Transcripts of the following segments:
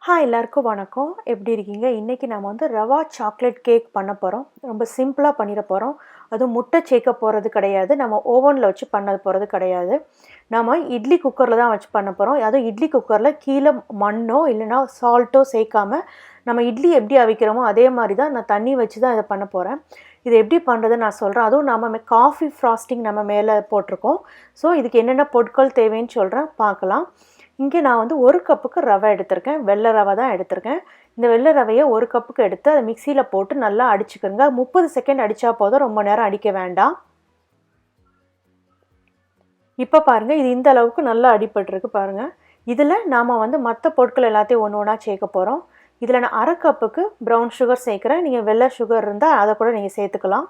Hi எல்லாருக்கும் வணக்கம். எப்படி இருக்கீங்க? இன்றைக்கி நம்ம வந்து ரவா சாக்லேட் கேக் பண்ண போகிறோம். ரொம்ப சிம்பிளாக பண்ணிட போகிறோம். அதுவும் முட்டை சேர்க்க போகிறது கிடையாது. நம்ம ஓவனில் வச்சு பண்ண போகிறது கிடையாது. நம்ம இட்லி குக்கரில் தான் வச்சு பண்ண போகிறோம். அதுவும் இட்லி குக்கரில் கீழே மண்ணோ இல்லைனா சால்ட்டோ சேர்க்காம நம்ம இட்லி எப்படி அவிக்கிறோமோ அதே மாதிரி தான் நான் தண்ணி வச்சு தான் இதை பண்ண போகிறேன். இது எப்படி பண்ணுறதுன்னு நான் சொல்கிறேன். அதுவும் நம்ம காஃபி ஃப்ராஸ்டிங் நம்ம மேலே போட்டிருக்கோம். ஸோ இதுக்கு என்னென்ன பொருட்கள் தேவைன்னு சொல்கிறேன், பார்க்கலாம். இங்கே நான் வந்து 1 கப்புக்கு ரவை எடுத்திருக்கேன். வெள்ளை ரவை தான் எடுத்திருக்கேன். இந்த வெள்ளை ரவையை 1 கப்புக்கு எடுத்து அதை மிக்சியில் போட்டு நல்லா அடிச்சுக்கோங்க. 30 செகண்ட் அடித்தா போதும், ரொம்ப நேரம் அடிக்க வேண்டாம். இப்போ பாருங்கள், இது இந்த அளவுக்கு நல்லா அடிபட்டுருக்கு பாருங்கள். இதில் நாம் வந்து மற்ற பொருட்கள் எல்லாத்தையும் ஒன்று ஒன்றா சேர்க்க போகிறோம். இதில் நான் 1/2 கப்புக்கு ப்ரௌன் சுகர் சேர்க்குறேன். நீங்கள் வெள்ளை சுகர் இருந்தால் அதை கூட நீங்கள் சேர்த்துக்கலாம்.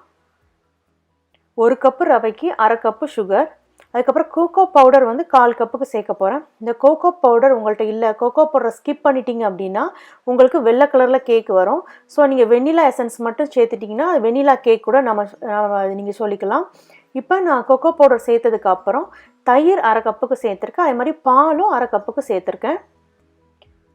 1 கப்பு ரவைக்கு 1/2 கப்பு சுகர். அதுக்கப்புறம் கோகோ பவுடர் வந்து 1/4 கப்புக்கு சேர்க்க போகிறேன். இந்த கோகோ பவுடர் உங்கள்கிட்ட இல்லை, கோகோ பவுடரை ஸ்கிப் பண்ணிட்டீங்க அப்படின்னா உங்களுக்கு வெள்ளை கலரில் கேக் வரும். ஸோ நீங்கள் வெண்ணிலா எசன்ஸ் மட்டும் சேர்த்துட்டிங்கன்னா அது வெண்ணிலா கேக் கூட நம்ம நீங்கள் சொல்லிக்கலாம். இப்போ நான் கோகோ பவுடர் சேர்த்ததுக்கப்புறம் தயிர் 1/2 கப்புக்கு சேர்த்துருக்கேன். அதே மாதிரி பாலும் 1/2 கப்புக்கு சேர்த்துருக்கேன்.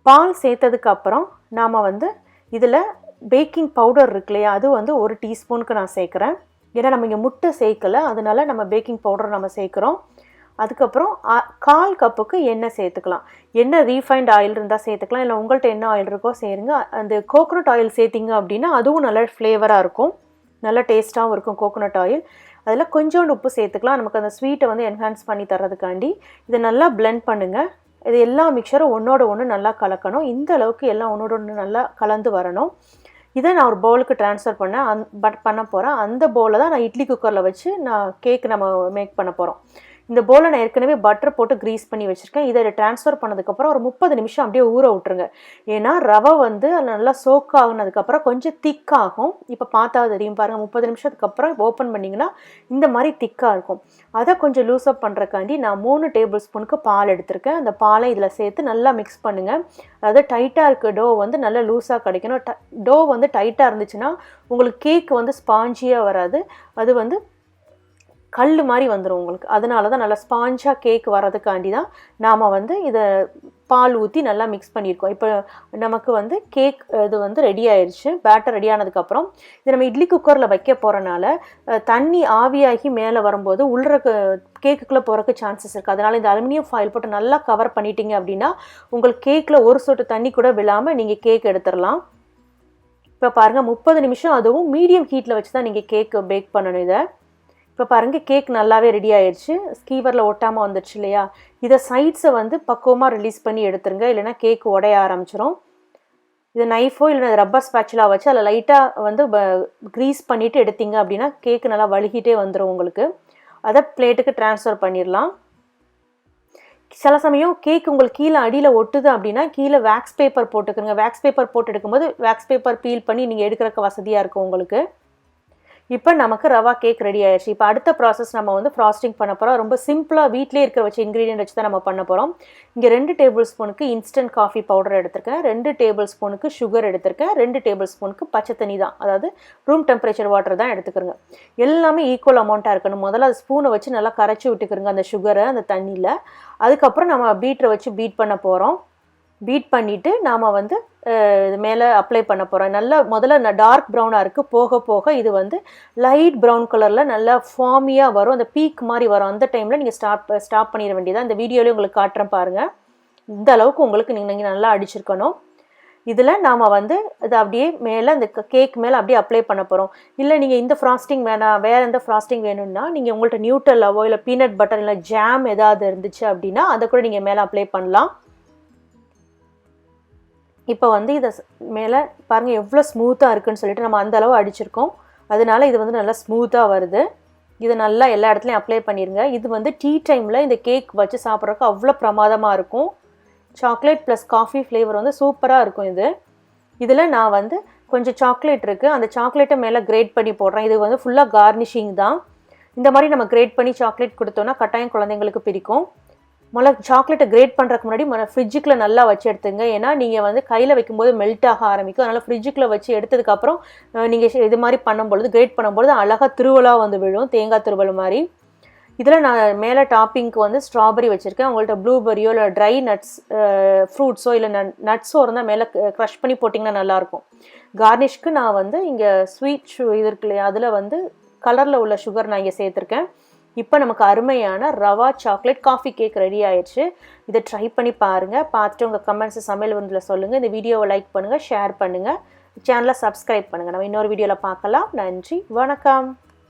பால் சேர்த்ததுக்கப்புறம் நாம் வந்து இதில் பேக்கிங் பவுடர் இருக்கு இல்லையா, அது வந்து 1 டீஸ்பூனுக்கு நான் சேர்க்குறேன். ஏன்னா நம்ம இங்கே முட்டை சேர்க்கலை, அதனால நம்ம பேக்கிங் பவுடர் நம்ம சேர்க்குறோம். அதுக்கப்புறம் 1/4 கப்புக்கு எண்ணெய் சேர்த்துக்கலாம். எண்ணெய் ரீஃபைண்ட் ஆயில் இருந்தால் சேர்த்துக்கலாம், இல்லை உங்கள்கிட்ட என்ன ஆயில் இருக்கோ சேருங்க. அந்த கோகோனட் ஆயில் சேர்த்திங்க அப்படின்னா அதுவும் நல்ல ஃப்ளேவராக இருக்கும், நல்ல டேஸ்ட்டாகவும் இருக்கும் கோகோனட் ஆயில். அதில் கொஞ்சோண்டு உப்பு சேர்த்துக்கலாம், நமக்கு அந்த ஸ்வீட்டை வந்து என்ஹான்ஸ் பண்ணி தர்றதுக்காண்டி. இதை நல்லா பிளெண்ட் பண்ணுங்கள். இது எல்லா மிக்சரும் ஒன்றோட ஒன்று நல்லா கலக்கணும். இந்த அளவுக்கு எல்லாம் ஒன்றோட ஒன்று நல்லா கலந்து வரணும். இதை நான் ஒரு பவுலுக்கு ட்ரான்ஸ்ஃபர் பண்ண போகிறேன். அந்த பவுலை தான் நான் இட்லி குக்கரில் வச்சு நான் கேக் நம்ம மேக் பண்ண போகிறோம். இந்த பவுலை நான் ஏற்கனவே பட்டர் போட்டு க்ரீஸ் பண்ணி வச்சுருக்கேன். இதை ட்ரான்ஸ்ஃபர் பண்ணதுக்கப்புறம் ஒரு 30 நிமிஷம் அப்படியே ஊற விட்டுருங்க. ஏன்னா ரவை வந்து நல்லா சோக் ஆகுனதுக்கப்புறம் கொஞ்சம் திக்காகும். இப்போ பார்த்தா தெரியும் பாருங்கள், 30 நிமிஷத்துக்கு அப்புறம் ஓப்பன் பண்ணிங்கன்னா இந்த மாதிரி திக்காக இருக்கும். அதை கொஞ்சம் லூஸ்அப் பண்ணுறக்காண்டி நான் 3 டேபிள் ஸ்பூனுக்கு பால் எடுத்திருக்கேன். அந்த பாலை இதில் சேர்த்து நல்லா மிக்ஸ் பண்ணுங்கள். அதாவது டைட்டாக இருக்க டோ வந்து நல்லா லூஸாக கிடைக்கணும். டோ வந்து டைட்டாக இருந்துச்சுன்னா உங்களுக்கு கேக் வந்து ஸ்பாஞ்சியாக வராது, அது வந்து கல் மாதிரி வந்துடும் உங்களுக்கு. அதனால தான் நல்லா ஸ்பாஞ்சாக கேக் வர்றதுக்காண்டி தான் நாம் வந்து இதை பால் ஊற்றி நல்லா மிக்ஸ் பண்ணியிருக்கோம். இப்போ நமக்கு வந்து கேக் இது வந்து ரெடி ஆயிடுச்சு. பேட்டர் ரெடி ஆனதுக்கப்புறம் இதை நம்ம இட்லி குக்கரில் வைக்க போகிறனால தண்ணி ஆவியாகி மேலே வரும்போது உள்ள கேக்குக்குள்ளே போகிறக்கு சான்சஸ் இருக்குது. அதனால் இந்த அலுமினியம் ஃபாயில் போட்டு நல்லா கவர் பண்ணிட்டீங்க அப்படின்னா உங்களுக்கு கேக்கில் ஒரு சொட்டு தண்ணி கூட விழாமல் நீங்கள் கேக் எடுத்துடலாம். இப்போ பாருங்கள், 30 நிமிஷம் அதுவும் மீடியம் ஹீட்டில் வச்சு தான் நீங்கள் கேக் பேக் பண்ணணும். இதை இப்போ பாருங்கள், கேக் நல்லாவே ரெடி ஆயிடுச்சு. ஸ்கீவரில் ஒட்டாமல் வந்துடுச்சு இல்லையா. இதை சைட்ஸை வந்து பக்குவமாக ரிலீஸ் பண்ணி எடுத்துருங்க, இல்லைனா கேக் உடைய ஆரம்பிச்சிடும். இது நைஃபோ இல்லைனா ரப்பர் ஸ்பேச்சுலாக வச்சு அதில் லைட்டாக வந்து க்ரீஸ் பண்ணிவிட்டு எடுத்தீங்க அப்படின்னா கேக்கு நல்லா வழுகிட்டே வந்துடும் உங்களுக்கு. அதை பிளேட்டுக்கு ட்ரான்ஸ்ஃபர் பண்ணிடலாம். சில சமயம் கேக் உங்களுக்கு கீழே அடியில் ஒட்டுது அப்படின்னா கீழே வேக்ஸ் பேப்பர் போட்டுக்கிறங்க. வேக்ஸ் பேப்பர் போட்டு எடுக்கும்போது வேக்ஸ் பேப்பர் பீல் பண்ணி நீங்கள் எடுக்கிறக்கு வசதியாக இருக்கும் உங்களுக்கு. இப்போ நமக்கு ரவா கேக் ரெடி ஆயிடுச்சு. இப்போ அடுத்த ப்ராசஸ் நம்ம வந்து ஃப்ராஸ்டிங் பண்ண போகிறோம். ரொம்ப சிம்பிளாக வீட்டிலே இருக்கிற வச்ச இன்க்ரீடியன்ட் வச்சு தான் நம்ம பண்ண போகிறோம். இங்கே 2 டேபிள் ஸ்பூனுக்கு இன்ஸ்டன்ட் காஃபி பவுடர் எடுத்திருக்கேன், 2 டேபிள் ஸ்பூனுக்கு சுகர் எடுத்திருக்கேன், 2 டேபிள் ஸ்பூனுக்கு பச்சை தண்ணி தான், அதாவது ரூம் டெம்பரேச்சர் வாட்டர் தான் எடுத்துக்கிறோங்க. எல்லாமே ஈக்குவல் அமௌண்ட்டாக இருக்கணும். முதல்ல அது ஸ்பூனை வச்சு நல்லா கரைச்சி விட்டுக்கிறோங்க அந்த சுகரை அந்த தண்ணியில். அதுக்கப்புறம் நம்ம பீட்டரை வச்சு பீட் பண்ண போகிறோம். பீட் பண்ணிவிட்டு நாம் வந்து இது மேலே அப்ளை பண்ண போகிறோம். நல்லா முதல்ல டார்க் ப்ரௌனாக இருக்குது, போக போக இது வந்து லைட் ப்ரௌன் கலரில் நல்லா ஃபார்மியாக வரும், அந்த பீக் மாதிரி வரும். அந்த டைமில் நீங்கள் ஸ்டாப் பண்ணிட வேண்டியதான். இந்த வீடியோலேயே உங்களுக்கு காட்டுறேன் பாருங்கள். இந்த அளவுக்கு உங்களுக்கு நீங்கள் நல்லா அடிச்சிருக்கணும். இதில் நாம் வந்து இது அப்படியே மேலே இந்த கேக் மேலே அப்படியே அப்ளை பண்ண போகிறோம். இல்லை நீங்கள் இந்த ஃப்ராஸ்டிங் வேணாம், வேறு எந்த ஃப்ராஸ்டிங் வேணும்னா நீங்கள் உங்கள்கிட்ட நியூட்டல்லாவோ இல்லை பீனட் பட்டர் இல்லை ஜாம் ஏதாவது இருந்துச்சு அப்படின்னா அதை கூட நீங்கள் மேலே அப்ளை பண்ணலாம். இப்போ வந்து இதை மேலே பாருங்கள் எவ்வளோ ஸ்மூத்தாக இருக்குதுன்னு சொல்லிட்டு நம்ம அந்த அளவு அடிச்சிருக்கோம். அதனால இது வந்து நல்லா ஸ்மூத்தாக வருது. இதை நல்லா எல்லா இடத்துலையும் அப்ளை பண்ணிடுங்க. இது வந்து டீ டைமில் இந்த கேக் வச்சு சாப்பிட்றதுக்கு அவ்வளோ பிரமாதமாக இருக்கும். சாக்லேட் ப்ளஸ் காஃபி ஃப்ளேவர் வந்து சூப்பராக இருக்கும் இது. இதில் நான் வந்து கொஞ்சம் சாக்லேட் இருக்குது, அந்த சாக்லேட்டை மேலே கிரேட் பண்ணி போடுறேன். இது வந்து ஃபுல்லாக கார்னிஷிங் தான். இந்த மாதிரி நம்ம கிரேட் பண்ணி சாக்லேட் கொடுத்தோன்னா கட்டாயம் குழந்தைங்களுக்கு பிடிக்கும். முதல்ல சாக்லேட்டை கிரேட் பண்ணுறதுக்கு முன்னாடி ஃப்ரிட்ஜுக்குள்ளே நல்லா வச்சு எடுத்துங்க. ஏன்னா நீங்கள் வந்து கையில் வைக்கும்போது மெல்ட் ஆக ஆரம்பிக்கும். அதனால் ஃப்ரிட்ஜுக்குள்ளே வச்சு எடுத்ததுக்கப்புறம் நீங்கள் இது மாதிரி பண்ணும்பொழுது கிரேட் பண்ணும்பொழுது அழகாக திருவலாக வந்து விழும், தேங்காய் திருவல் மாதிரி. இதில் நான் மேலே டாப்பிங்க்கு வந்து ஸ்ட்ராபெரி வச்சுருக்கேன். உங்கள்கிட்ட ப்ளூபெரியோ இல்லை ட்ரை நட்ஸ் ஃப்ரூட்ஸோ இல்லை நட்ஸோ இருந்தால் மேலே க்ரஷ் பண்ணி போட்டிங்கன்னா நல்லாயிருக்கும். கார்னிஷ்க்கு நான் வந்து இங்கே ஸ்வீட் இது இருக்கு இல்லையா, அதில் வந்து கலரில் உள்ள சுகர் நான் இங்கே சேர்த்துருக்கேன். இப்போ நமக்கு அருமையான rava chocolate coffee cake ready ஆயிடுச்சு. இதை ட்ரை பண்ணி பாருங்கள். பார்த்துட்டு உங்கள் கமெண்ட்ஸை சமையல் விருந்தில் சொல்லுங்கள். இந்த வீடியோவை லைக் பண்ணுங்கள், ஷேர் பண்ணுங்கள், சேனலை சப்ஸ்கிரைப் பண்ணுங்கள். நம்ம இன்னொரு வீடியோவில் பார்க்கலாம். நன்றி, வணக்கம்.